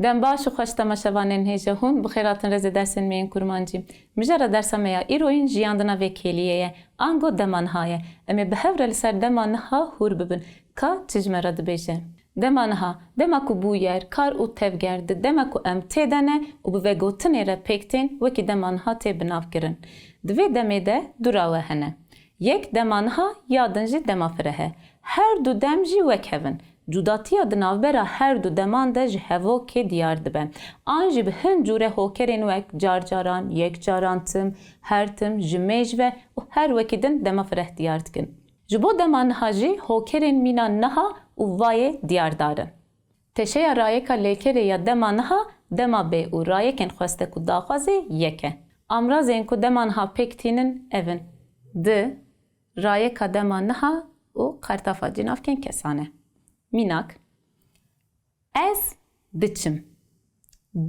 Dem baş û xweş temaşevanên hêja hûn bi xêratin rêzê dersên me yên kurmancî. Mijara dersa me ya îroyîn jiyan di navê kêliyê ye. Ango dema niha ye. Em ê bi hev re li ser dema niha hûr bibin. Ka çi ji me re dibêje? Dema niha, dema ku bû yer, kar û tevger di dema ku em tê de ne û bi vegotinê re pêk tên wekî dema niha tê binavkirin. Di vê demê de du rawe hene. Yek dema niha ya din jî dema fire he. Her du dem jî wek hevin. Cudatiya di navbera her du deman de ji hevokê diyar dibe. An jî bi hin cûre hokerên wek carcaran, yekcaran tim, her tim, ji mêj ve û her wekî din dema fireh diyar dikin. Ji bo dema niha jî hokerên mîna niha û vayê diyar darin. Teşeya rayeka lêkerê ya dema niha, dema bê û rayekên xweste ku daxwazê yek e. Amrazên ku dema niha pêk tînin ev in. Di, rayeka dema niha û qartafa cinavkên kesane. Minak. Ez diçim.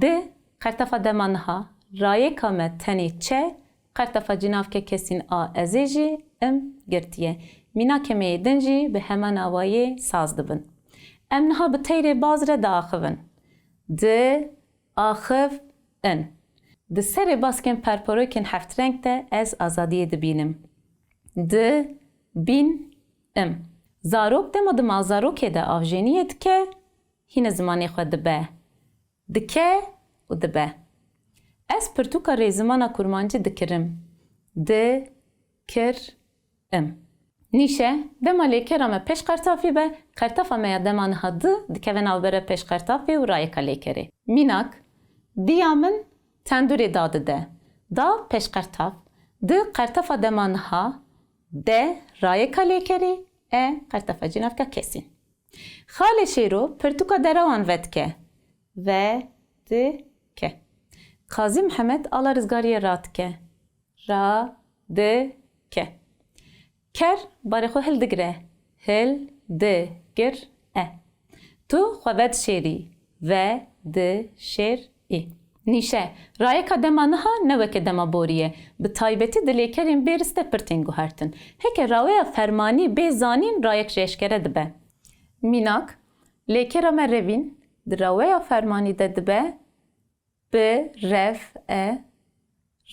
Di, qartafa dema niha, rayeka me tenê çe, qartafa cinavke kesîn a ezê jî em girtiye. Mînakê me yê din jî bi heman awayê saz dibin. Em niha bi teyrê baz re diaxivin. Di axiv in. Di serê baskên perporokên heftreng de ez azadiyê dibînim. Di bîn im. Zarok dema di malzarokê de avjeniyê dike, hîne zimanê xwe dibe. Dike û dibe. Ez pirtûka rêzimana kurmancî dikirim. Di kir im. Nîşe, dema lêkera me pêşqertafî be, qertafa me ya dema niha di dikeve navbera pêşqertafê û rayeka lêkerê. Mînak, diya min tendûrê da dide. Da pêşqertaf, di qertafa dema niha, de rayeka lêkerê, e qertafa cinavka kesîn. Xalê şêro pirtûka derawan vedike. Ve dike. Qazî Mihemed ala rizgariyê radike. Ra dike. Ker barê xwe hildigire. Hildigir e. Tu xwe vedşêrî. Ve dişêrî. Nîşe, rayeka dema niha ne weke dema borî ye. Bi taybetî di lêkerên bêrîst de pir tên guhertin. Heke raweya fermanî bê zanîn rayek ji eşkere dibe. Mînak, lêkera me revîn di raweya fermanî de dibe bi rev e.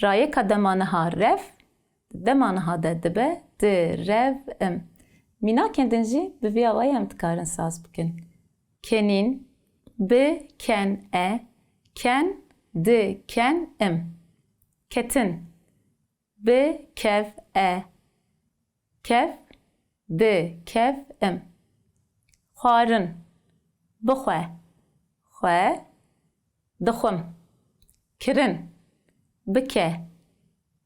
Rayeka dema niha rev, dema niha de dibe di rev im. Mînakên din jî bi vî awayê em dikarin saz bikin. Kenîn, bi ken e, ken di ken im. Ketin, bi kev e, kev di kev im. Xwarin, bixwe, xwe dixwim. Kirin, bike,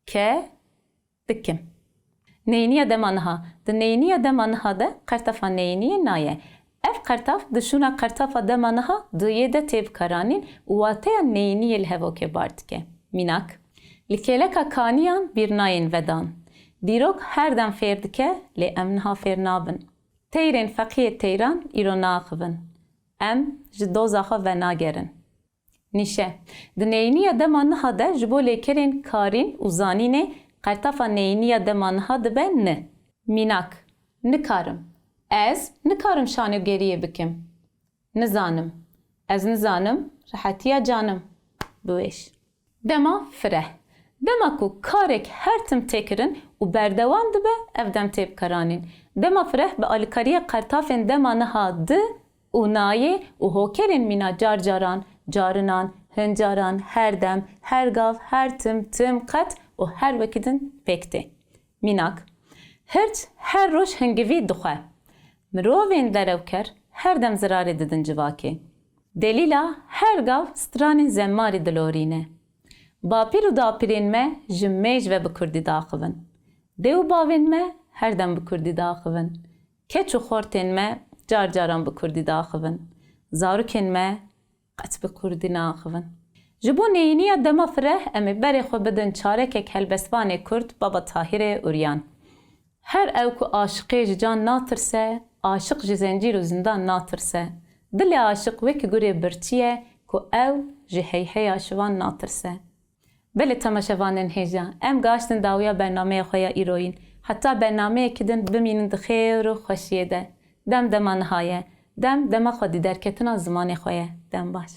ke dikim. Neyniya dema niha. Di neyniya dema niha de qertafa neyniye naye. Ev qertaf di şûna qertafa dema niha duyê de tê bikaranîn û wateya neyiniyê li hevokê bar dike. Mînak, li kêleka kaniyan bîr nayên vedan. Dîrok her dem fêr dike lê em niha fêr nabin. Teyrên feqiyê teyran îro naaxivin. Em ji doza xwe venagerin. Nîşe, di neyiniya dema niha de ji bo lêkerên karîn û zanînê qertafa neyiniya dema niha dibe ni. Mînak, nikarim. Ez nikarim şanê geriyê bikim. Nizanim. Ez nizanim, rihetiya canım. Biwêş. Dema fireh. Dema ku karek her tim têkirin û berdewam dibe ev dem tê bikaranîn. Dema fireh bi alîkariya qertafên dema niha di û nayê û hokerên mîna carcaran, carinan, hincaran, her dem, her gav, her tim, tim qet û her wekî din pêk tê. Mînak, hirç her roj hingivî dixwe. Mirovên derewker her dem zirarê didin civakê. Delîla her gav stranên zemmarî dilorîne. Bapîr û dapîrên me ji mêj ve bi Kurdî daxivin. Dê û bavên me her dem bi Kurdî daxivin. Keç û xortên me carcaran bi Kurdî daxivin. Zarokên me qet bi Kurdî naxivin. Ji bo neyiniya dema fireh em ê berê xwe bidin çarekek helbestvanê Kurd Baba Tahîrê Uryan. Her ew ku aşiqê ji can natirse, aşiq ji zencîr û zindan natirse. Dilê aşiq wekî gurê birçî ye ku ew ji heyheya şivan natirse. Belê temaşevanên hêja, em gaştin dawiya bernameya xwe ya îroyîn. Heta bernameyekî din bimînin di xêr û xweşiyê de. Dem dema niha ye. Dem dema xwe dî derketina zimanê xwe ye. Dem baş.